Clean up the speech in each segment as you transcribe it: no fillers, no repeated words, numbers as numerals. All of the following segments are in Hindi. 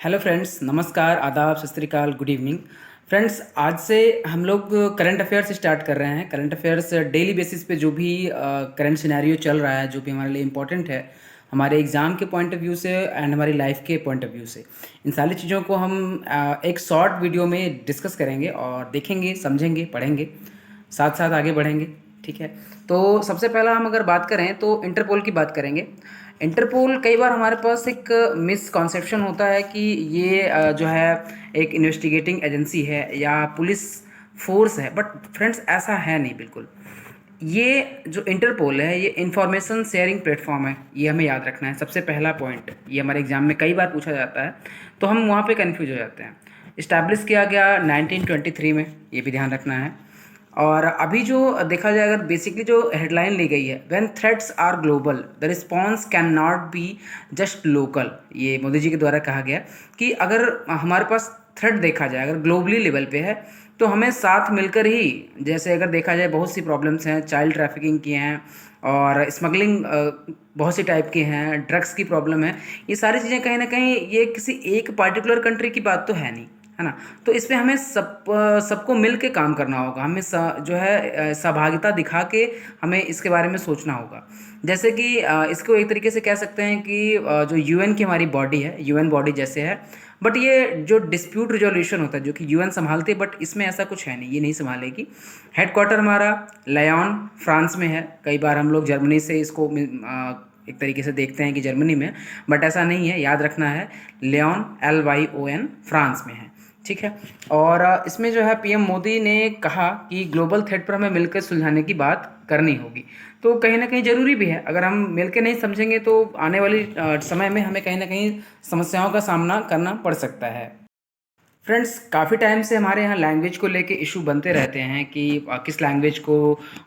हेलो फ्रेंड्स, नमस्कार, आदाब, सत श्री अकाल, गुड इवनिंग। फ्रेंड्स, आज से हम लोग करंट अफेयर्स स्टार्ट कर रहे हैं। करंट अफेयर्स डेली बेसिस पे जो भी करंट सिनेरियो चल रहा है, जो भी हमारे लिए इम्पोर्टेंट है, हमारे एग्ज़ाम के पॉइंट ऑफ व्यू से एंड हमारी लाइफ के पॉइंट ऑफ व्यू से, इन सारी चीज़ों को हम एक शॉर्ट वीडियो में डिस्कस करेंगे और देखेंगे, समझेंगे, पढ़ेंगे, साथ साथ आगे बढ़ेंगे। ठीक है। तो सबसे पहला हम अगर बात करें तो इंटरपोल की बात करेंगे। इंटरपोल, कई बार हमारे पास एक मिसकॉन्सेप्शन होता है कि ये जो है एक इन्वेस्टिगेटिंग एजेंसी है या पुलिस फोर्स है, बट फ्रेंड्स ऐसा है नहीं बिल्कुल। ये जो इंटरपोल है ये इंफॉर्मेशन शेयरिंग प्लेटफॉर्म है, ये हमें याद रखना है। सबसे पहला पॉइंट, ये हमारे एग्जाम में कई बार पूछा जाता है तो हम वहाँ पे कंफ्यूज हो जाते हैं। इस्टेब्लिश किया गया 1923 में, ये भी ध्यान रखना है। और अभी जो देखा जाए, अगर बेसिकली जो हेडलाइन ली गई है, when threats are global the response can not be just local, ये मोदी जी के द्वारा कहा गया कि अगर हमारे पास थ्रेट देखा जाए, अगर ग्लोबली लेवल पे है, तो हमें साथ मिलकर ही, जैसे अगर देखा जाए बहुत सी प्रॉब्लम्स हैं, चाइल्ड ट्रैफिकिंग की हैं और स्मगलिंग बहुत सी टाइप की हैं, ड्रग्स की प्रॉब्लम है, ये सारी चीज़ें कहीं ना कहीं ये किसी एक पार्टिकुलर कंट्री की बात तो है नहीं, है ना। तो इस पे हमें सबको मिल के काम करना होगा। हमें जो है सहभागिता दिखा के हमें इसके बारे में सोचना होगा। जैसे कि इसको एक तरीके से कह सकते हैं कि जो यूएन की हमारी बॉडी है, यूएन बॉडी जैसे है, बट ये जो डिस्प्यूट रिजोल्यूशन होता है जो कि यूएन संभालती है, बट इसमें ऐसा कुछ है नहीं, ये नहीं संभालेगी। हेडक्वार्टर हमारा लयोन फ्रांस में है। कई बार हम लोग जर्मनी से इसको एक तरीके से देखते हैं कि जर्मनी में, बट ऐसा नहीं है, याद रखना है। लियोन LYON फ्रांस में है। ठीक है। और इसमें जो है पीएम मोदी ने कहा कि ग्लोबल थ्रेट पर हमें मिलकर सुलझाने की बात करनी होगी। तो कहीं ना कहीं ज़रूरी भी है। अगर हम मिलकर नहीं समझेंगे तो आने वाली समय में हमें कहीं ना कहीं समस्याओं का सामना करना पड़ सकता है। फ्रेंड्स, काफ़ी टाइम से हमारे यहाँ लैंग्वेज को लेके इशू बनते रहते हैं कि किस लैंग्वेज को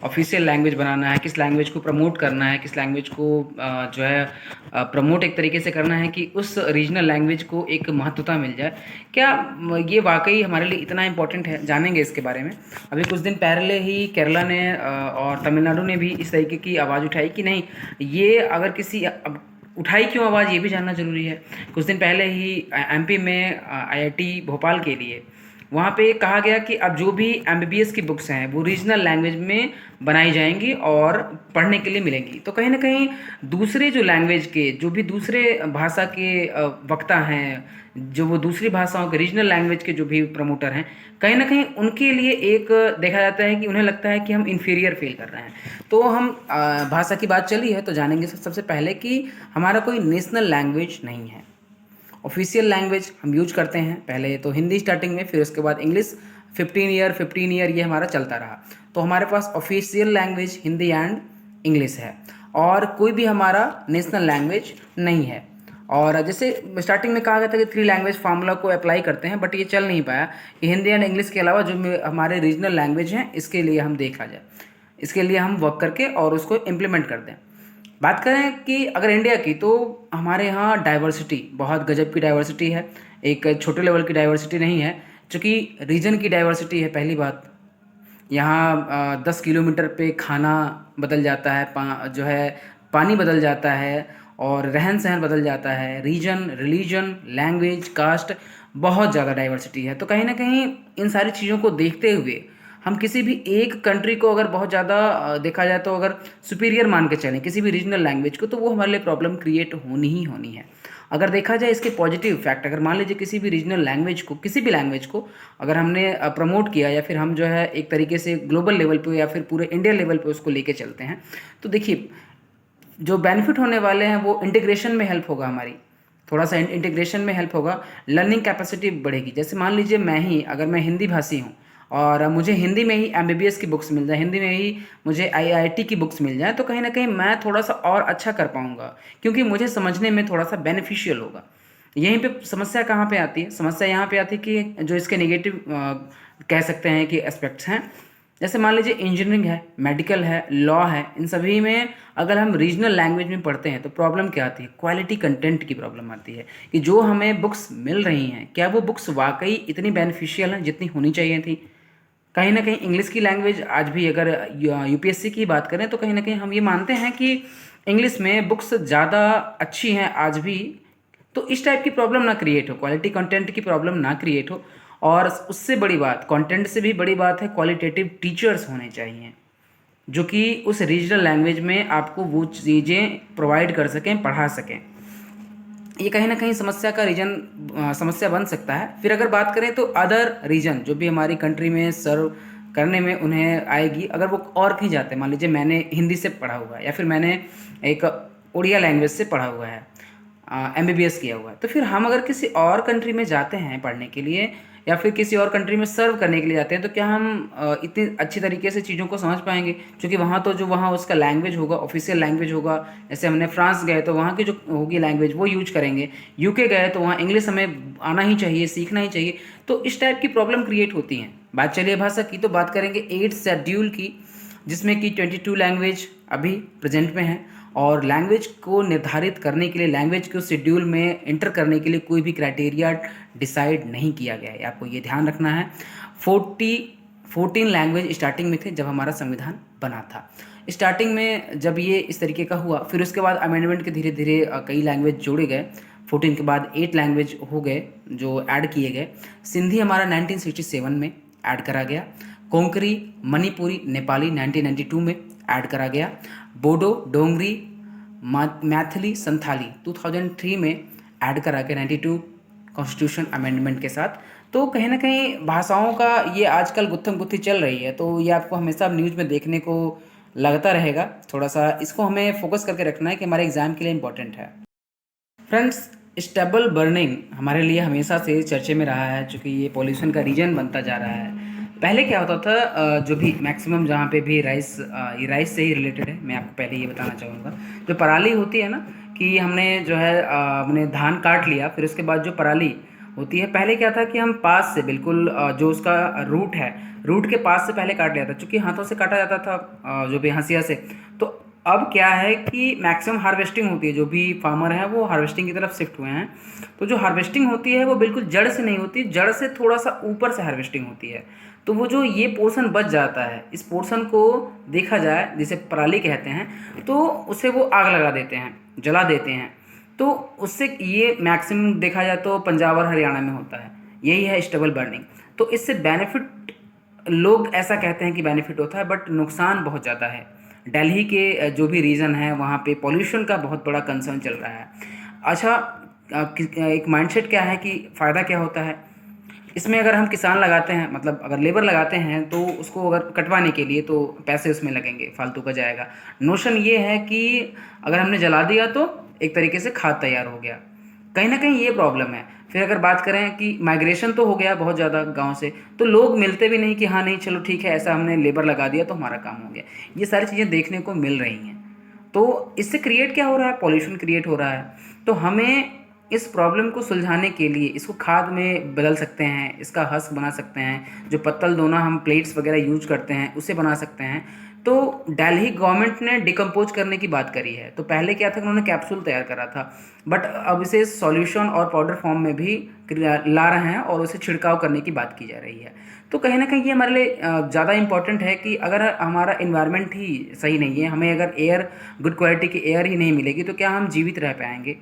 ऑफिशियल लैंग्वेज बनाना है, किस लैंग्वेज को प्रमोट करना है, किस लैंग्वेज को जो है प्रमोट एक तरीके से करना है कि उस रीजनल लैंग्वेज को एक महत्वता मिल जाए। क्या ये वाकई हमारे लिए इतना इम्पोर्टेंट है? जानेंगे इसके बारे में। अभी कुछ दिन पहले ही केरला ने और तमिलनाडु ने भी इस तरीके की आवाज़ उठाई कि नहीं, ये अगर किसी उठाई क्यों आवाज़, ये भी जानना ज़रूरी है। कुछ दिन पहले ही एमपी में आईआईटी भोपाल के लिए वहाँ पे कहा गया कि अब जो भी एमबीबीएस की बुक्स हैं वो रीजनल लैंग्वेज में बनाई जाएंगी और पढ़ने के लिए मिलेंगी। तो कहीं ना कहीं दूसरे जो लैंग्वेज के, जो भी दूसरे भाषा के वक्ता हैं, जो वो दूसरी भाषाओं के रीजनल लैंग्वेज के जो भी प्रमोटर हैं, कहीं ना कहीं उनके लिए एक देखा जाता है कि उन्हें लगता है कि हम इन्फीरियर फील कर रहे हैं। तो हम भाषा की बात चली है तो जानेंगे सबसे पहले कि हमारा कोई नेशनल लैंग्वेज नहीं है। ऑफिशियल लैंग्वेज हम यूज करते हैं, पहले तो हिंदी स्टार्टिंग में, फिर उसके बाद इंग्लिश। 15 ईयर ये हमारा चलता रहा। तो हमारे पास official language Hindi and English है और कोई भी हमारा नेशनल लैंग्वेज नहीं है। और जैसे स्टार्टिंग में कहा गया था कि 3 लैंग्वेज फार्मूला को अप्लाई करते हैं, बट ये चल नहीं पाया कि हिंदी एंड इंग्लिश के अलावा जो हमारे रीजनल लैंग्वेज हैं इसके लिए हम देखा जाए, इसके लिए हम वर्क करके और उसको इम्प्लीमेंट कर दें। बात करें कि अगर इंडिया की, तो हमारे यहाँ डाइवर्सिटी, बहुत गजब की डाइवर्सिटी है। एक छोटे लेवल की डाइवर्सिटी नहीं है, चूँकि रीजन की डाइवर्सिटी है। पहली बात, यहाँ 10 किलोमीटर पे खाना बदल जाता है, जो है पानी बदल जाता है और रहन सहन बदल जाता है। रीजन, रिलीजन, लैंग्वेज, कास्ट, बहुत ज़्यादा डाइवर्सिटी है। तो कहीं ना कहीं इन सारी चीज़ों को देखते हुए हम किसी भी एक कंट्री को अगर बहुत ज़्यादा देखा जाए तो अगर सुपीरियर मान के चलें किसी भी रीजनल लैंग्वेज को, तो वो हमारे लिए प्रॉब्लम क्रिएट होनी ही होनी है। अगर देखा जाए इसके पॉजिटिव फैक्ट, अगर मान लीजिए किसी भी रीजनल लैंग्वेज को, किसी भी लैंग्वेज को अगर हमने प्रमोट किया या फिर हम जो है एक तरीके से ग्लोबल लेवल पे या फिर पूरे इंडिया लेवल पे उसको लेके चलते हैं, तो देखिए जो बेनिफिट होने वाले हैं वो इंटीग्रेशन में हेल्प होगा हमारी, थोड़ा सा इंटीग्रेशन में हेल्प होगा। लर्निंग कैपेसिटी बढ़ेगी। जैसे मान लीजिए मैं ही, अगर मैं हिंदी भाषी हूँ और मुझे हिंदी में ही एमबीबीएस की बुक्स मिल जाए, हिंदी में ही मुझे आईआईटी की बुक्स मिल जाए, तो कहीं ना कहीं मैं थोड़ा सा और अच्छा कर पाऊँगा, क्योंकि मुझे समझने में थोड़ा सा बेनिफिशियल होगा। यहीं पे समस्या कहाँ पे आती है? समस्या यहाँ पे आती है कि जो इसके नेगेटिव कह सकते हैं कि एस्पेक्ट्स हैं। जैसे मान लीजिए इंजीनियरिंग है, मेडिकल है, लॉ है, इन सभी में अगर हम रीजनल लैंग्वेज में पढ़ते हैं तो प्रॉब्लम क्या आती है? क्वालिटी कंटेंट की प्रॉब्लम आती है कि जो हमें बुक्स मिल रही हैं, क्या वो बुक्स वाकई इतनी बेनिफिशियल हैं जितनी होनी चाहिए थी? कहीं ना कहीं इंग्लिश की लैंग्वेज आज भी, अगर यूपीएससी की बात करें, तो कहीं ना कहीं हम ये मानते हैं कि इंग्लिश में बुक्स ज़्यादा अच्छी हैं आज भी। तो इस टाइप की प्रॉब्लम ना क्रिएट हो, क्वालिटी कंटेंट की प्रॉब्लम ना क्रिएट हो। और उससे बड़ी बात, कंटेंट से भी बड़ी बात है, क्वालिटेटिव टीचर्स होने चाहिए जो कि उस रीजनल लैंग्वेज में आपको वो चीज़ें प्रोवाइड कर सकें, पढ़ा सकें। ये कहीं ना कहीं समस्या बन सकता है। फिर अगर बात करें तो अदर रीजन जो भी हमारी कंट्री में सर्व करने में उन्हें आएगी, अगर वो और कहीं जाते हैं, मान लीजिए मैंने हिंदी से पढ़ा हुआ है या फिर मैंने एक उड़िया लैंग्वेज से पढ़ा हुआ है, MBBS किया हुआ है, तो फिर हम अगर किसी और कंट्री में जाते हैं पढ़ने के लिए या फिर किसी और कंट्री में सर्व करने के लिए जाते हैं, तो क्या हम इतनी अच्छी तरीके से चीज़ों को समझ पाएंगे? क्योंकि वहाँ तो जो वहाँ उसका लैंग्वेज होगा, ऑफिशियल लैंग्वेज होगा। जैसे हमने फ्रांस गए तो वहाँ की जो होगी लैंग्वेज वो यूज करेंगे, UK गए तो वहाँ इंग्लिश हमें आना ही चाहिए, सीखना ही चाहिए। तो इस टाइप की प्रॉब्लम क्रिएट होती हैं। बात चलिए भाषा की, तो बात करेंगे 8th शेड्यूल की, जिसमें कि 22 लैंग्वेज अभी प्रेजेंट में है। और लैंग्वेज को निर्धारित करने के लिए, लैंग्वेज को शेड्यूल में इंटर करने के लिए कोई भी क्राइटेरिया डिसाइड नहीं किया गया है, आपको ये ध्यान रखना है। 14 लैंग्वेज स्टार्टिंग में थे जब हमारा संविधान बना था। स्टार्टिंग में जब ये इस तरीके का हुआ, फिर उसके बाद अमेंडमेंट के धीरे धीरे कई लैंग्वेज जोड़े गए। 14 के बाद 8 लैंग्वेज हो गए जो ऐड किए गए। सिंधी हमारा 1967 में ऐड करा गया। कोंकणी, मणिपुरी, नेपाली 1992 में ऐड करा गया। बोडो, डोंगरी, मैथिली, संथाली 2003 में ऐड करा गया 92 कॉन्स्टिट्यूशन अमेंडमेंट के साथ। तो कहीं ना कहीं भाषाओं का ये आजकल गुत्थम गुत्थी चल रही है, तो ये आपको हमेशा न्यूज़ में देखने को लगता रहेगा। थोड़ा सा इसको हमें फोकस करके रखना है कि हमारे एग्ज़ाम के लिए इम्पोर्टेंट है। फ्रेंड्स, स्टेबल बर्निंग हमारे लिए हमेशा से चर्चे में रहा है, चूँकि ये पॉल्यूशन का रीजन बनता जा रहा है। पहले क्या होता था, जो भी मैक्सिमम जहाँ पे भी ये राइस से ही रिलेटेड है, मैं आपको पहले ये बताना चाहूँगा। जो पराली होती है ना, कि हमने जो है हमने धान काट लिया, फिर उसके बाद जो पराली होती है, पहले क्या था कि हम पास से बिल्कुल जो उसका रूट है, रूट के पास से पहले काट लिया था, चूँकि हाथों से काटा जाता था, जो भी हंसिया से। तो अब क्या है कि मैक्सिमम हार्वेस्टिंग होती है, जो भी फार्मर हैं वो हार्वेस्टिंग की तरफ शिफ्ट हुए हैं। तो जो हार्वेस्टिंग होती है वो बिल्कुल जड़ से नहीं होती, जड़ से थोड़ा सा ऊपर से हार्वेस्टिंग होती है। तो वो जो ये पोर्शन बच जाता है, इस पोर्शन को देखा जाए जिसे पराली कहते हैं, तो उसे वो आग लगा देते हैं, जला देते हैं। तो उससे ये मैक्सिमम देखा जाए तो पंजाब और हरियाणा में होता है, यही है स्टेबल बर्निंग। तो इससे बेनिफिट, लोग ऐसा कहते हैं कि बेनिफिट होता है, बट नुकसान बहुत ज़्यादा है। दिल्ली के जो भी रीजन है वहाँ पे पॉल्यूशन का बहुत बड़ा कंसर्न चल रहा है। अच्छा, एक माइंडसेट क्या है कि फ़ायदा क्या होता है इसमें? अगर हम किसान लगाते हैं, मतलब अगर लेबर लगाते हैं, तो उसको अगर कटवाने के लिए तो पैसे उसमें लगेंगे, फालतू का जाएगा। नोशन ये है कि अगर हमने जला दिया तो एक तरीके से खाद तैयार हो गया। कहीं ना कहीं ये प्रॉब्लम है। फिर अगर बात करें कि माइग्रेशन तो हो गया बहुत ज़्यादा गांव से, तो लोग मिलते भी नहीं कि हाँ नहीं चलो ठीक है, ऐसा हमने लेबर लगा दिया तो हमारा काम हो गया। ये सारी चीज़ें देखने को मिल रही हैं। तो इससे क्रिएट क्या हो रहा है? पॉल्यूशन क्रिएट हो रहा है। तो हमें इस प्रॉब्लम को सुलझाने के लिए इसको खाद में बदल सकते हैं, इसका हस्क बना सकते हैं, जो पत्तल दोना हम प्लेट्स वगैरह यूज करते हैं उसे बना सकते हैं। तो दिल्ली गवर्नमेंट ने डिकम्पोज करने की बात करी है। तो पहले क्या था, उन्होंने कैप्सूल तैयार करा था, बट अब इसे सॉल्यूशन और पाउडर फॉर्म में भी ला रहे हैं और उसे छिड़काव करने की बात की जा रही है। तो कहीं ना कहीं ये हमारे लिए ज़्यादा इंपॉर्टेंट है कि अगर हमारा इन्वायरमेंट ही सही नहीं है, हमें अगर एयर, गुड क्वालिटी की एयर ही नहीं मिलेगी, तो क्या हम जीवित रह पाएंगे?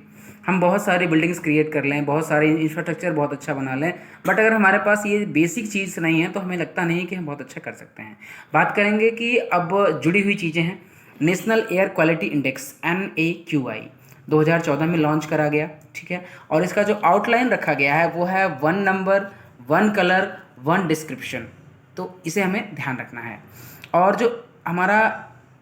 हम बहुत सारी बिल्डिंग्स क्रिएट कर लें, बहुत सारे इंफ्रास्ट्रक्चर बहुत अच्छा बना लें, बट अगर हमारे पास ये बेसिक चीज़ नहीं है तो हमें लगता नहीं कि हम बहुत अच्छा कर सकते हैं। बात करेंगे कि अब जुड़ी हुई चीज़ें हैं। National air quality index NAQI 2014 में लॉन्च करा गया, ठीक है। और इसका जो आउटलाइन रखा गया है वो है 1 नंबर, 1 कलर, 1 डिस्क्रिप्शन। तो इसे हमें ध्यान रखना है। और जो हमारा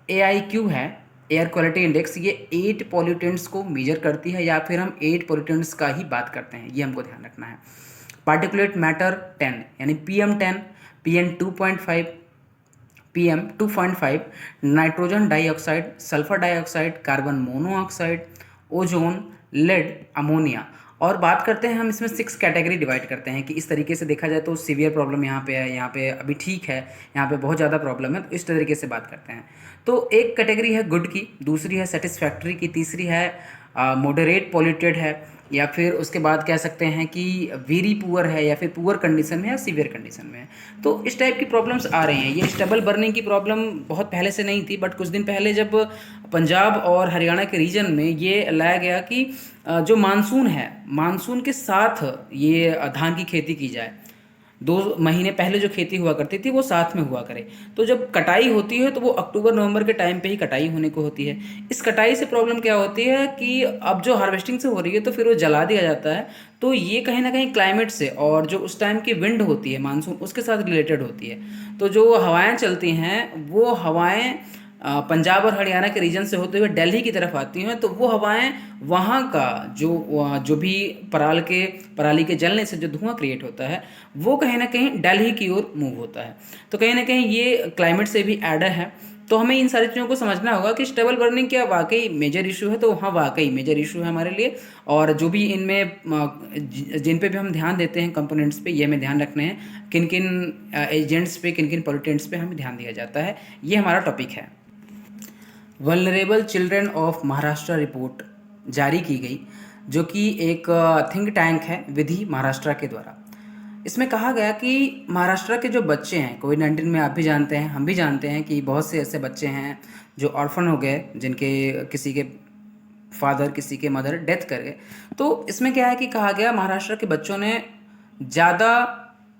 AIQ है, एयर क्वालिटी इंडेक्स, ये 8 पॉल्यूटेंट्स को मेजर करती है, या फिर हम 8 पॉल्यूटेंट्स का ही बात करते हैं, ये हमको ध्यान रखना है। पार्टिकुलेट मैटर 10 यानी PM10, PM2.5, PM2.5, nitrogen dioxide, sulphur dioxide, carbon monoxide, ozone, lead, ammonia. और बात करते हैं हम इसमें 6 कैटेगरी डिवाइड करते हैं कि इस तरीके से देखा जाए तो सीवियर प्रॉब्लम यहाँ पे है, यहाँ पे अभी ठीक है, यहाँ पे बहुत ज़्यादा प्रॉब्लम है, तो इस तरीके से बात करते हैं। तो एक कैटेगरी है गुड की, दूसरी है सेटिस्फैक्ट्री की, तीसरी है मॉडरेट पॉल्यूटेड है, या फिर उसके बाद कह सकते हैं कि वेरी पुअर है या फिर पुअर कंडीशन में है या सीवियर कंडीशन में है। तो इस टाइप की प्रॉब्लम्स आ रही हैं। ये स्टबल बर्निंग की प्रॉब्लम बहुत पहले से नहीं थी, बट कुछ दिन पहले जब पंजाब और हरियाणा के रीजन में ये लाया गया कि जो मानसून है, मानसून के साथ ये धान की खेती की जाए। 2 महीने पहले जो खेती हुआ करती थी वो साथ में हुआ करे। तो जब कटाई होती है तो वो अक्टूबर नवंबर के टाइम पे ही कटाई होने को होती है। इस कटाई से प्रॉब्लम क्या होती है कि अब जो हार्वेस्टिंग से हो रही है तो फिर वो जला दिया जाता है। तो ये कहीं ना कहीं क्लाइमेट से और जो उस टाइम की विंड होती है मानसून, उसके साथ रिलेटेड होती है। तो जो हवाएं चलती हैं वो हवाएं पंजाब और हरियाणा के रीजन से होते हुए दिल्ली की तरफ आती हैं। तो वो हवाएं वहाँ का जो भी पराली के जलने से जो धुआं क्रिएट होता है वो कहीं ना कहीं दिल्ली की ओर मूव होता है। तो कहीं ना कहीं ये क्लाइमेट से भी एड है। तो हमें इन सारी चीज़ों को समझना होगा कि स्टेबल बर्निंग क्या वाकई मेजर इशू है। तो हाँ, वाकई मेजर इशू है हमारे लिए। और जो भी इनमें जिन पे भी हम ध्यान देते हैं कंपोनेंट्स पे, ये हमें ध्यान रखने हैं किन किन एजेंट्स पे, किन किन पॉल्यूटेंट्स पे हमें ध्यान दिया जाता है। ये हमारा टॉपिक है। Vulnerable children of Maharashtra report जारी की गई, जो कि एक थिंक टैंक है विधि महाराष्ट्र के द्वारा। इसमें कहा गया कि महाराष्ट्र के जो बच्चे हैं, कोविड-19 में आप भी जानते हैं, हम भी जानते हैं कि बहुत से ऐसे बच्चे हैं जो ऑर्फन हो गए, जिनके किसी के फादर, किसी के मदर डेथ कर गए। तो इसमें क्या है कि कहा गया महाराष्ट्र के बच्चों ने ज़्यादा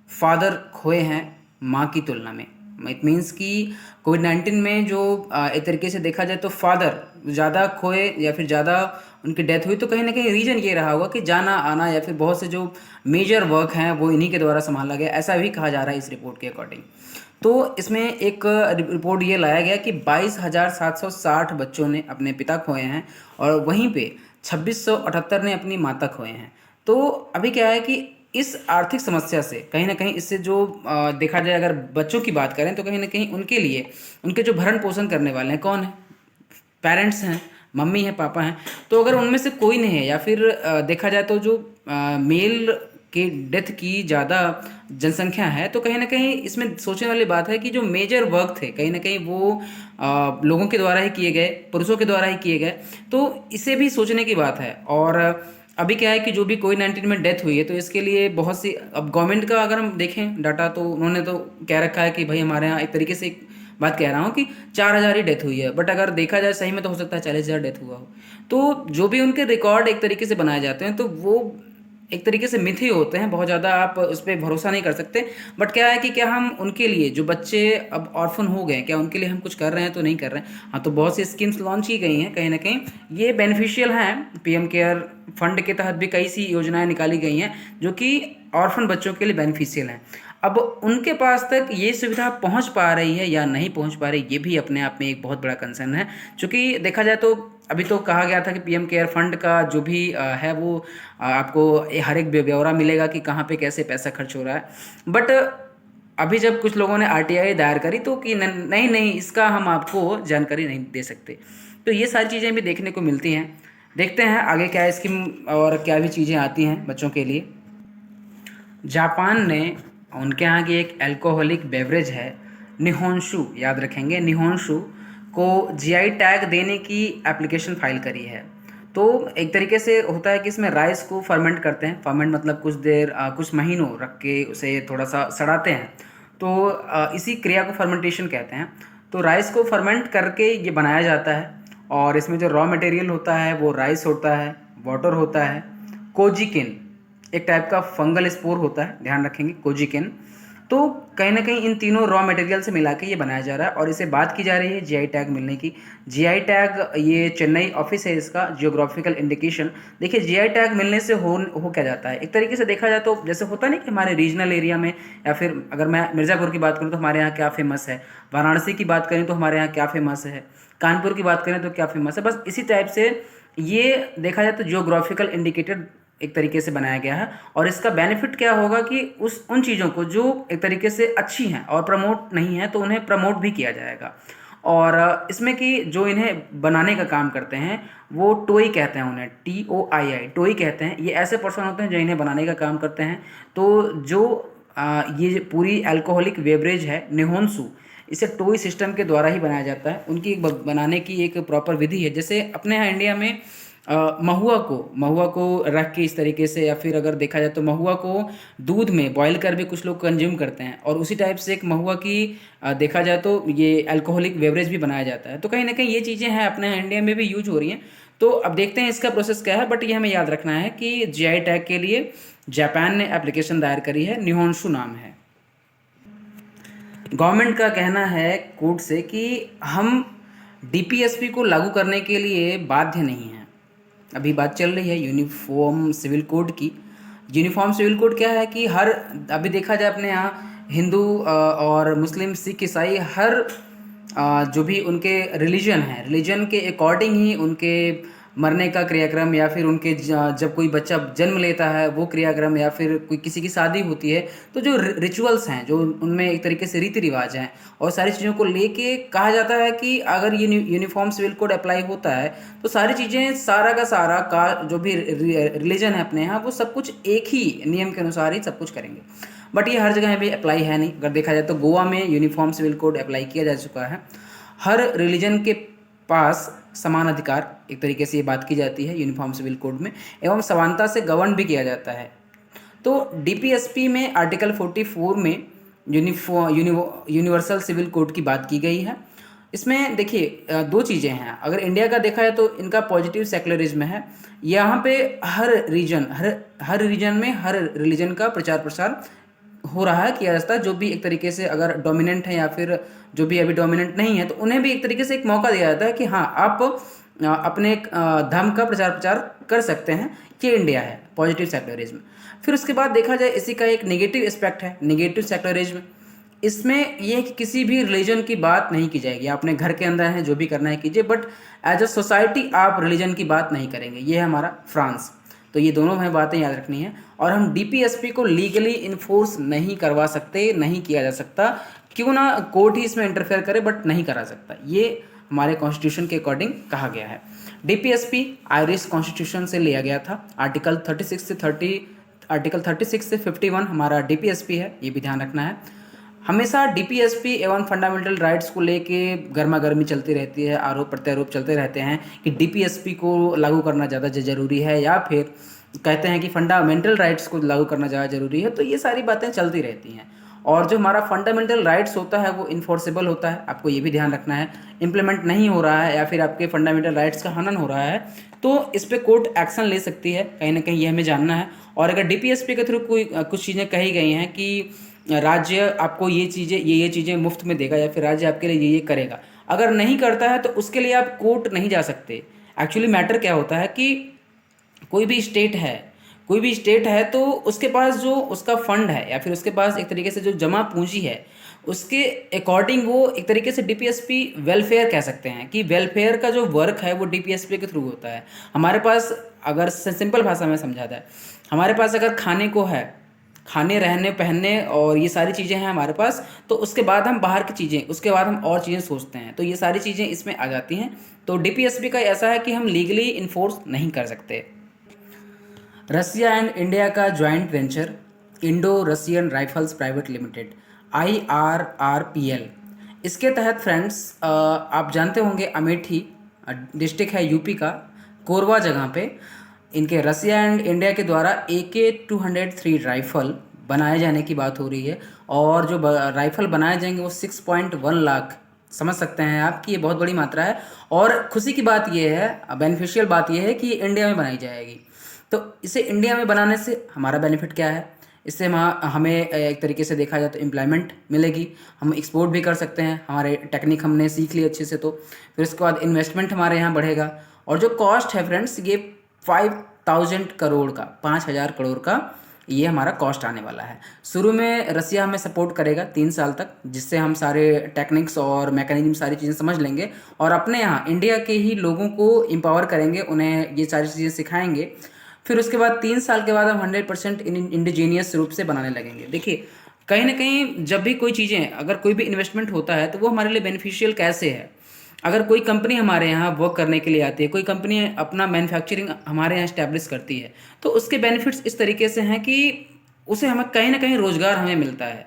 फादर खोए हैं माँ की तुलना में। इट मीन्स कि कोविड-19 में जो एक तरीके से देखा जाए तो फादर ज़्यादा खोए या फिर ज़्यादा उनकी डेथ हुई। तो कहीं ना कहीं रीज़न ये रहा होगा कि जाना आना या फिर बहुत से जो मेजर वर्क हैं वो इन्हीं के द्वारा संभाला गया, ऐसा भी कहा जा रहा है इस रिपोर्ट के अकॉर्डिंग। तो इसमें एक रिपोर्ट ये लाया गया कि 22,760 बच्चों ने अपने पिता खोए हैं और वहीं पे 2678 ने अपनी माता खोए हैं। तो अभी क्या है कि इस आर्थिक समस्या से कहीं ना कहीं इससे जो देखा जाए, अगर बच्चों की बात करें तो कहीं ना कहीं उनके लिए उनके जो भरण पोषण करने वाले हैं कौन है? पेरेंट्स हैं, मम्मी है, पापा हैं। तो अगर उनमें से कोई नहीं है या फिर देखा जाए तो जो मेल के डेथ की ज़्यादा जनसंख्या है, तो कहीं ना कहीं इसमें सोचने वाली बात है कि जो मेजर वर्क थे कहीं ना कहीं वो लोगों के द्वारा ही किए गए, पुरुषों के द्वारा ही किए गए। तो इसे भी सोचने की बात है। और अभी क्या है कि जो भी कोविड-19 में डेथ हुई है तो इसके लिए बहुत सी, अब गवर्नमेंट का अगर हम देखें डाटा तो उन्होंने तो कह रखा है कि भाई हमारे यहाँ एक तरीके से, एक बात कह रहा हूँ कि 4,000 ही डेथ हुई है, बट अगर देखा जाए सही में तो हो सकता है 40,000 डेथ हुआ हो। तो जो भी उनके रिकॉर्ड एक तरीके से बनाए जाते हैं तो वो एक तरीके से मिथ ही होते हैं, बहुत ज़्यादा आप उस पर भरोसा नहीं कर सकते। बट क्या है कि क्या हम उनके लिए, जो बच्चे अब ऑर्फन हो गए, क्या उनके लिए हम कुछ कर रहे हैं? तो नहीं कर रहे हैं। हाँ, तो बहुत सी स्कीम्स लॉन्च की गई हैं, कहीं ना कहीं ये बेनिफिशियल हैं। पीएम केयर फंड के तहत भी कई सी योजनाएं निकाली गई हैं जो कि ऑर्फन बच्चों के लिए बेनिफिशियल हैं। अब उनके पास तक ये सुविधा पहुंच पा रही है या नहीं पहुंच पा रही, ये भी अपने आप में एक बहुत बड़ा कंसर्न है। क्योंकि देखा जाए तो अभी तो कहा गया था कि पीएम केयर फंड का जो भी है वो आपको हर एक ब्यौरा मिलेगा कि कहाँ पे कैसे पैसा खर्च हो रहा है। बट अभी जब कुछ लोगों ने आरटीआई दायर करी तो कि नहीं नहीं, इसका हम आपको जानकारी नहीं दे सकते। तो ये सारी चीज़ें भी देखने को मिलती हैं। देखते हैं आगे क्या स्कीम और क्या भी चीज़ें आती हैं बच्चों के लिए। जापान ने, उनके यहाँ की एक अल्कोहलिक बेवरेज है निहोंशु, याद रखेंगे निहोंशु, को जीआई टैग देने की एप्लीकेशन फाइल करी है। तो एक तरीके से होता है कि इसमें राइस को फर्मेंट करते हैं। फर्मेंट मतलब कुछ देर कुछ महीनों रख के उसे थोड़ा सा सड़ाते हैं। तो इसी क्रिया को फर्मेंटेशन कहते हैं। तो राइस को फर्मेंट करके ये बनाया जाता है और इसमें जो रॉ मटेरियल होता है वो राइस होता है, वाटर होता है, कोजिकिन एक टाइप का फंगल स्पोर होता है, ध्यान रखेंगे कोजिकिन। तो कहीं ना कहीं इन तीनों रॉ मटेरियल से मिला के ये बनाया जा रहा है और इसे बात की जा रही है जीआई टैग मिलने की। जीआई टैग, ये चेन्नई ऑफिस है इसका, जियोग्राफिकल इंडिकेशन। देखिए जीआई टैग मिलने से हो क्या जाता है, एक तरीके से देखा जाए तो जैसे होता नहीं कि हमारे रीजनल एरिया में, या फिर अगर मैं मिर्ज़ापुर की बात करूँ तो हमारे यहाँ क्या फेमस है, वाराणसी की बात करें तो हमारे यहाँ क्या फेमस है, कानपुर की बात करें तो क्या फेमस है, बस इसी टाइप से ये देखा जाए तो जियोग्राफिकल इंडिकेटर एक तरीके से बनाया गया है। और इसका बेनिफिट क्या होगा कि उन चीज़ों को जो एक तरीके से अच्छी हैं और प्रमोट नहीं है तो उन्हें प्रमोट भी किया जाएगा। और इसमें कि जो इन्हें बनाने का काम करते हैं वो टोई कहते हैं, उन्हें TOII टोई कहते हैं। ये ऐसे पर्सन होते हैं जो इन्हें बनाने का काम करते हैं। तो जो ये पूरी अल्कोहलिक बेवरेज है निहोंसू, इसे टोई सिस्टम के द्वारा ही बनाया जाता है। उनकी बनाने की एक प्रॉपर विधि है। जैसे अपने यहाँ इंडिया में महुआ को रख के इस तरीके से, या फिर अगर देखा जाए तो महुआ को दूध में बॉयल कर भी कुछ लोग कंज्यूम करते हैं, और उसी टाइप से एक महुआ की देखा जाए तो ये अल्कोहलिक बेवरेज भी बनाया जाता है। तो कहीं ना कहीं ये चीज़ें हैं अपने यहाँ इंडिया में भी यूज हो रही हैं। तो अब देखते हैं इसका प्रोसेस क्या है, बट ये हमें याद रखना है कि जीआई टैग के लिए जापान ने एप्लीकेशन दायर करी है, निहोंशु नाम है। गवर्नमेंट का कहना है कोर्ट से कि हम डीपीएसपी को लागू करने के लिए बाध्य नहीं हैं। अभी बात चल रही है यूनिफॉर्म सिविल कोड की। यूनिफॉर्म सिविल कोड क्या है कि हर, अभी देखा जाए अपने यहाँ हिंदू और मुस्लिम सिख ईसाई हर जो भी उनके रिलीजन है, रिलीजन के अकॉर्डिंग ही उनके मरने का क्रियाक्रम, या फिर उनके जब कोई बच्चा जन्म लेता है वो क्रियाक्रम, या फिर कोई किसी की शादी होती है, तो जो रिचुअल्स हैं, जो उनमें एक तरीके से रीति रिवाज हैं और सारी चीज़ों को लेके कहा जाता है कि अगर ये यूनिफॉर्म सिविल कोड अप्लाई होता है तो सारी चीज़ें, सारा का सारा का जो भी रिलीजन है अपने यहाँ, वो सब कुछ एक ही नियम के अनुसार ही सब कुछ करेंगे। बट ये हर जगह भी अप्लाई है नहीं। अगर देखा जाए तो गोवा में यूनिफॉर्म सिविल कोड अप्लाई किया जा चुका है। हर रिलीजन के पास समान अधिकार, एक तरीके से ये बात की जाती है यूनिफॉर्म सिविल कोड में, एवं समानता से गवर्न भी किया जाता है। तो डीपीएसपी में आर्टिकल 44 में यूनिवर्सल सिविल कोड की बात की गई है। इसमें देखिए दो चीज़ें हैं। अगर इंडिया का देखा जाए तो इनका पॉजिटिव सेक्युलरिज्म है। यहाँ पे हर रीजन में हर रिलीजन का प्रचार प्रसार हो रहा है, किया जाता है। जो भी एक तरीके से अगर डोमिनेंट है या फिर जो भी अभी डोमिनेंट नहीं है, तो उन्हें भी एक तरीके से एक मौका दिया जाता है कि हाँ, आप अपने धर्म का प्रचार प्रचार कर सकते हैं। ये इंडिया है पॉजिटिव सेक्युलरिज्म। फिर उसके बाद देखा जाए इसी का एक नेगेटिव एस्पेक्ट है नेगेटिव सेक्युलरिज्म। इसमें यह है कि किसी भी रिलीजन की बात नहीं की जाएगी। अपने घर के अंदर है जो भी करना है कीजिए, बट एज अ सोसाइटी आप रिलीजन की बात नहीं करेंगे। ये है हमारा फ्रांस। तो ये दोनों हमें बातें याद रखनी है। और हम डीपीएसपी को लीगली इन्फोर्स नहीं करवा सकते, नहीं किया जा सकता। क्यों ना कोर्ट ही इसमें इंटरफेयर करे, बट नहीं करा सकता। ये हमारे कॉन्स्टिट्यूशन के अकॉर्डिंग कहा गया है। डीपीएसपी आयरिश कॉन्स्टिट्यूशन से लिया गया था। आर्टिकल 36 से 51 हमारा डीपीएसपी है, ये भी ध्यान रखना है। हमेशा डीपीएसपी एवं फंडामेंटल राइट्स को लेके गर्मा गर्मी चलती रहती है, आरोप प्रत्यारोप चलते रहते हैं कि डीपीएसपी को लागू करना ज़्यादा ज़रूरी है, या फिर कहते हैं कि फंडामेंटल राइट्स को लागू करना ज़्यादा ज़रूरी है। तो ये सारी बातें चलती रहती हैं। और जो हमारा फंडामेंटल राइट्स होता है वो इन्फोर्सेबल होता है, आपको ये भी ध्यान रखना है। इम्प्लीमेंट नहीं हो रहा है या फिर आपके फंडामेंटल राइट्स का हनन हो रहा है, तो इस पर कोर्ट एक्शन ले सकती है, कहीं ना कहीं ये हमें जानना है। और अगर डीपीएसपी के थ्रू कोई कुछ चीज़ें कही गई हैं कि राज्य आपको ये चीज़ें मुफ्त में देगा, या फिर राज्य आपके लिए ये करेगा, अगर नहीं करता है तो उसके लिए आप कोर्ट नहीं जा सकते। एक्चुअली मैटर क्या होता है कि कोई भी स्टेट है तो उसके पास जो उसका फंड है, या फिर उसके पास एक तरीके से जो जमा पूंजी है, उसके अकॉर्डिंग वो एक तरीके से डीपीएसपी वेलफेयर कह सकते हैं कि वेलफेयर का जो वर्क है वो डीपीएसपी के थ्रू होता है। हमारे पास, अगर सिंपल भाषा में समझाता है, हमारे पास अगर खाने को है, खाने रहने पहनने और ये सारी चीज़ें हैं हमारे पास, तो उसके बाद हम बाहर की चीज़ें, उसके बाद हम और चीज़ें सोचते हैं, तो ये सारी चीज़ें इसमें आ जाती हैं। तो डीपीएसपी का ऐसा है कि हम लीगली इन्फोर्स नहीं कर सकते। रसिया एंड इंडिया का joint venture Indo Russian rifles private limited IRRPL, इसके तहत फ्रेंड्स आप जानते होंगे अमेठी डिस्ट्रिक्ट है यूपी का, कोरबा जगह पे इनके रसिया एंड इंडिया के द्वारा AK-203 राइफ़ल बनाए जाने की बात हो रही है। और जो राइफ़ल बनाए जाएंगे वो 6.1 लाख, समझ सकते हैं आप कि ये बहुत बड़ी मात्रा है। और खुशी की बात ये है, बेनिफिशियल बात ये है कि ये इंडिया में बनाई जाएगी। तो इसे इंडिया में बनाने से हमारा बेनिफिट क्या है? इससे हमें एक तरीके से देखा जाए तो एम्प्लॉयमेंट मिलेगी, हम एक्सपोर्ट भी कर सकते हैं, हमारे टेक्निक हमने सीख ली अच्छे से। तो फिर उसके बाद इन्वेस्टमेंट हमारे यहाँ बढ़ेगा। और जो कॉस्ट है फ्रेंड्स, ये 5000 करोड़ का, 5000 करोड़ का ये हमारा कॉस्ट आने वाला है। शुरू में रसिया हमें सपोर्ट करेगा 3 साल तक, जिससे हम सारे टेक्निक्स और मैकेनिज्म सारी चीज़ें समझ लेंगे, और अपने यहाँ इंडिया के ही लोगों को एम्पावर करेंगे, उन्हें ये सारी चीज़ें सिखाएंगे। फिर उसके बाद 3 साल के बाद हम 100% इंडिजीनियस रूप से बनाने लगेंगे। देखिए कहीं ना कहीं जब भी कोई चीज़ें, अगर कोई भी इन्वेस्टमेंट होता है तो वो हमारे लिए बेनिफिशियल कैसे है। अगर कोई कंपनी हमारे यहाँ वर्क करने के लिए आती है, कोई कंपनी अपना मैन्युफैक्चरिंग हमारे यहाँ इस्टेब्लिश करती है, तो उसके बेनिफिट्स इस तरीके से हैं कि उसे हमें कहीं ना कहीं रोज़गार हमें मिलता है।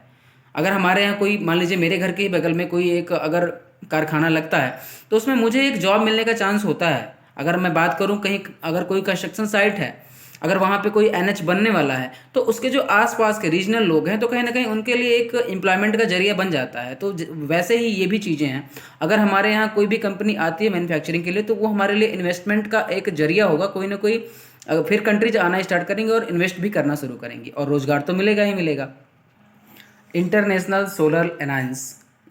अगर हमारे यहाँ कोई, मान लीजिए मेरे घर के ही बगल में कोई एक अगर कारखाना लगता है, तो उसमें मुझे एक जॉब मिलने का चांस होता है। अगर मैं बात करूँ कहीं अगर कोई कंस्ट्रक्शन साइट है, अगर वहाँ पे कोई एनएच बनने वाला है तो उसके जो आसपास के रीजनल लोग हैं तो कहीं ना कहीं उनके लिए एक एम्प्लॉयमेंट का जरिया बन जाता है। तो वैसे ही ये भी चीज़ें हैं, अगर हमारे यहाँ कोई भी कंपनी आती है मैन्युफैक्चरिंग के लिए तो वो हमारे लिए इन्वेस्टमेंट का एक जरिया होगा कोई ना कोई। फिर कंट्रीज आना स्टार्ट करेंगे और इन्वेस्ट भी करना शुरू करेंगी और रोज़गार तो मिलेगा ही मिलेगा। इंटरनेशनल सोलर अलायंस,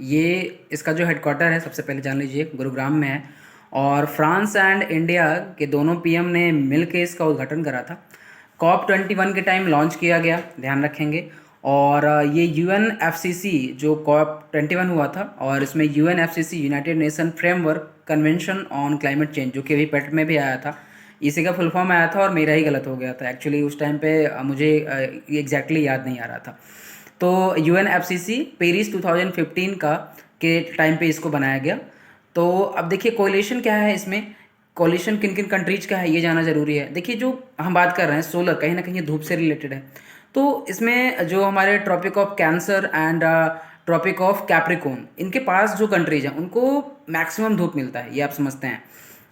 ये इसका जो हेडक्वार्टर है सबसे पहले जान लीजिए गुरुग्राम में है, और फ्रांस एंड इंडिया के दोनों पीएम ने मिल के इसका उद्घाटन करा था। COP21 के टाइम लॉन्च किया गया, ध्यान रखेंगे। और ये UNFCC जो COP21 हुआ था, और इसमें UNFCC United nation framework convention on climate change, जो कि अभी पेट में भी आया था, इसी का फुल फॉर्म आया था और मेरा ही गलत हो गया था एक्चुअली। उस टाइम पे मुझे एग्जैक्टली याद नहीं आ रहा था। तो UNFCC पेरिस 2015 का के टाइम पे इसको बनाया गया। तो अब देखिए कोलिशन क्या है इसमें, कोलिशन किन किन कंट्रीज का है ये जाना जरूरी है। देखिए जो हम बात कर रहे हैं सोलर, कहीं ना कहीं ये धूप से रिलेटेड है। तो इसमें जो हमारे Tropic of Cancer and Tropic of Capricorn, इनके पास जो कंट्रीज हैं उनको मैक्सिमम धूप मिलता है, ये आप समझते हैं।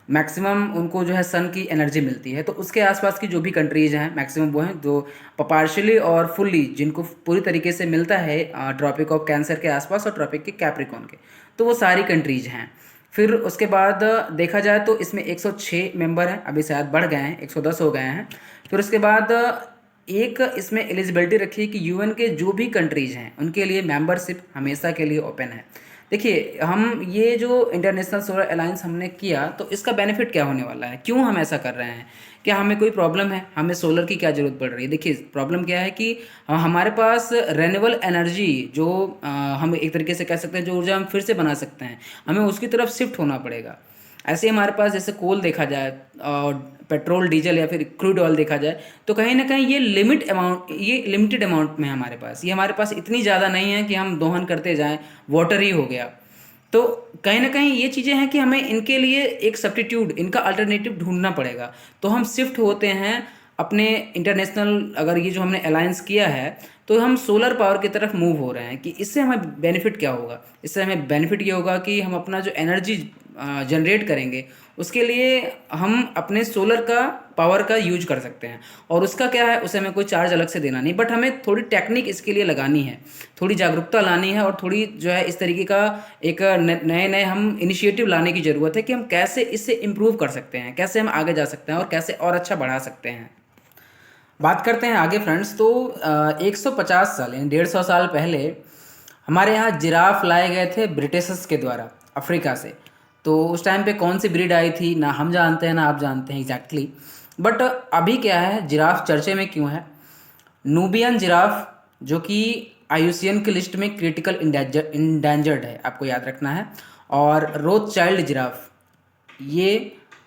मैक्सिमम उनको जो है सन की एनर्जी मिलती है। तो उसके आसपास की जो भी कंट्रीज हैं मैक्सिमम वो हैं जो पार्शियली और फुल्ली जिनको पूरी तरीके से मिलता है ट्रॉपिक ऑफ कैंसर के आसपास और ट्रॉपिक के कैप्रिकॉर्न के, तो वो सारी कंट्रीज हैं। फिर उसके बाद देखा जाए तो इसमें 106 मेंबर हैं, अभी शायद बढ़ गए हैं 110 हो गए हैं। फिर उसके बाद एक इसमें एलिजिबिलिटी रखी है कि यूएन के जो भी कंट्रीज हैं उनके लिए मेंबरशिप हमेशा के लिए ओपन है। देखिए हम ये जो इंटरनेशनल सोलर अलायंस हमने किया तो इसका बेनिफिट क्या होने वाला है, क्यों हम ऐसा कर रहे हैं, क्या हमें कोई प्रॉब्लम है, हमें सोलर की क्या ज़रूरत पड़ रही है। देखिए प्रॉब्लम क्या है कि हमारे पास रेन्यूएबल एनर्जी जो हम एक तरीके से कह सकते हैं जो ऊर्जा हम फिर से बना सकते हैं, हमें उसकी तरफ शिफ्ट होना पड़ेगा। ऐसे हमारे पास जैसे कोल देखा जाए और पेट्रोल डीजल या फिर क्रूड ऑयल देखा जाए तो कहीं ना कहीं ये लिमिटेड अमाउंट में है हमारे पास, ये हमारे पास इतनी ज़्यादा नहीं है कि हम दोहन करते जाएं, वाटर ही हो गया। तो कहीं ना कहीं ये चीज़ें हैं कि हमें इनके लिए एक सब्स्टिट्यूट, इनका अल्टरनेटिव ढूंढना पड़ेगा। तो हम शिफ्ट होते हैं अपने इंटरनेशनल, अगर ये जो हमने अलायंस किया है तो हम सोलर पावर की तरफ मूव हो रहे हैं। कि इससे हमें बेनिफिट क्या होगा, इससे हमें बेनिफिट ये होगा कि हम अपना जो एनर्जी जनरेट करेंगे उसके लिए हम अपने सोलर का पावर का यूज कर सकते हैं। और उसका क्या है, उसे हमें कोई चार्ज अलग से देना नहीं, बट हमें थोड़ी टेक्निक इसके लिए लगानी है, थोड़ी जागरूकता लानी है और थोड़ी जो है इस तरीके का एक नए नए हम इनिशिएटिव लाने की ज़रूरत है कि हम कैसे इससे इम्प्रूव कर सकते हैं, कैसे हम आगे जा सकते हैं और कैसे और अच्छा बढ़ा सकते हैं। बात करते हैं आगे फ्रेंड्स। तो 150 साल यानी 150 साल पहले हमारे यहाँ जिराफ लाए गए थे ब्रिटिशर्स के द्वारा अफ्रीका से। तो उस टाइम पे कौन सी ब्रीड आई थी ना हम जानते हैं ना आप जानते हैं एग्जैक्टली, बट अभी क्या है, जिराफ चर्चे में क्यों है। नूबियन जिराफ जो कि IUCN की लिस्ट में क्रिटिकल इंडेंजर्ड है, आपको याद रखना है। और रोथचाइल्ड जिराफ ये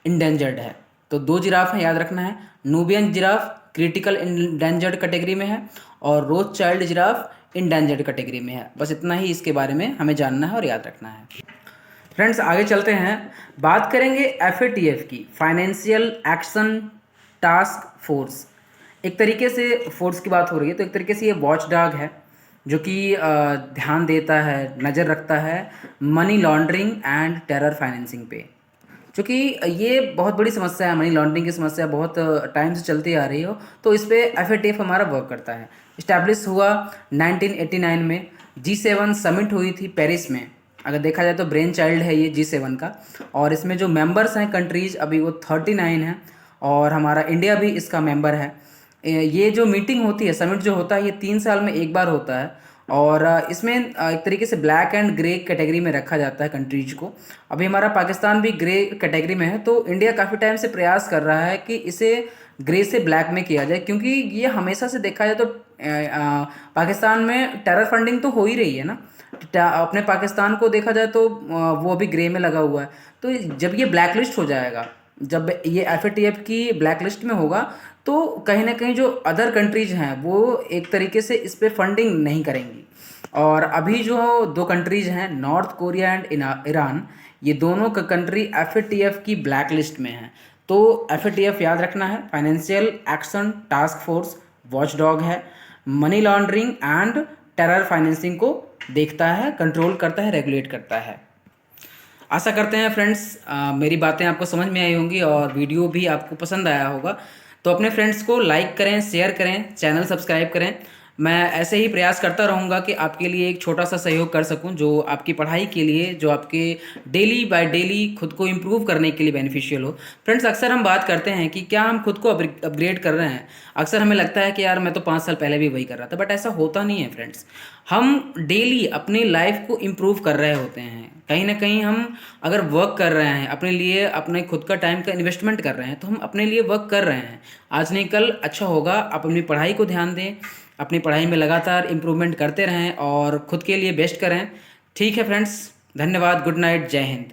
इंडेंजर्ड है। तो दो जिराफ हैं, याद रखना है। Nubian giraffe critical endangered category में है और रोथचाइल्ड जिराफ इंडेंजर्ड कैटेगरी में है। बस इतना ही इसके बारे में हमें जानना है और याद रखना है। फ्रेंड्स आगे चलते हैं, बात करेंगे FATF की, फाइनेंशियल एक्शन टास्क फोर्स। एक तरीके से फोर्स की बात हो रही है तो एक तरीके से ये वॉच डॉग है जो कि ध्यान देता है, नज़र रखता है money laundering and terror financing पे। क्योंकि ये बहुत बड़ी समस्या है, मनी लॉन्ड्रिंग की समस्या बहुत टाइम से चलती आ रही हो, तो इस पर FATF हमारा वर्क करता है। इस्टेब्लिश हुआ 1989 में, G7 समिट हुई थी पेरिस में। अगर देखा जाए तो ब्रेन चाइल्ड है ये G7 का। और इसमें जो मेंबर्स हैं कंट्रीज अभी वो 39 हैं और हमारा इंडिया भी इसका मेंबर है। ये जो मीटिंग होती है, समिट जो होता है, ये 3 साल में एक बार होता है। और इसमें एक तरीके से ब्लैक एंड ग्रे कैटेगरी में रखा जाता है कंट्रीज को। अभी हमारा पाकिस्तान भी ग्रे कैटेगरी में है, तो इंडिया काफ़ी टाइम से प्रयास कर रहा है कि इसे ग्रे से ब्लैक में किया जाए, क्योंकि ये हमेशा से देखा जाए तो पाकिस्तान में टेरर फंडिंग तो हो ही रही है ना। अपने पाकिस्तान को देखा जाए तो वो अभी ग्रे में लगा हुआ है। तो जब ये ब्लैक लिस्ट हो जाएगा, जब ये FATF की ब्लैक लिस्ट में होगा, तो कहीं ना कहीं जो अदर कंट्रीज हैं वो एक तरीके से इस पर फंडिंग नहीं करेंगी। और अभी जो दो कंट्रीज हैं, नॉर्थ कोरिया एंड ईरान, ये दोनों कंट्री FATF की ब्लैक लिस्ट में हैं। तो FATF याद रखना है, financial action task force, watch dog है, money laundering and terror financing को देखता है, कंट्रोल करता है, रेगुलेट करता है। आशा करते हैं फ्रेंड्स मेरी बातें आपको समझ में आई होंगी और वीडियो भी आपको पसंद आया होगा। तो अपने फ्रेंड्स को लाइक करें, शेयर करें, चैनल सब्सक्राइब करें। मैं ऐसे ही प्रयास करता रहूँगा कि आपके लिए एक छोटा सा सहयोग कर सकूँ, जो आपकी पढ़ाई के लिए, जो आपके डेली बाय डेली खुद को इम्प्रूव करने के लिए बेनिफिशियल हो। फ्रेंड्स, अक्सर हम बात करते हैं कि क्या हम खुद को अपग्रेड कर रहे हैं। अक्सर हमें लगता है कि यार मैं तो 5 साल पहले भी वही कर रहा था, बट ऐसा होता नहीं है फ्रेंड्स। हम डेली अपनी लाइफ को इम्प्रूव कर रहे होते हैं। कहीं ना कहीं हम अगर वर्क कर रहे हैं अपने लिए, अपने खुद का टाइम का इन्वेस्टमेंट कर रहे हैं, तो हम अपने लिए वर्क कर रहे हैं। आज नहीं कल अच्छा होगा। आप अपनी पढ़ाई को ध्यान दें, अपनी पढ़ाई में लगातार इम्प्रूवमेंट करते रहें और खुद के लिए बेस्ट करें। ठीक है फ्रेंड्स, धन्यवाद, गुड नाइट, जय हिंद।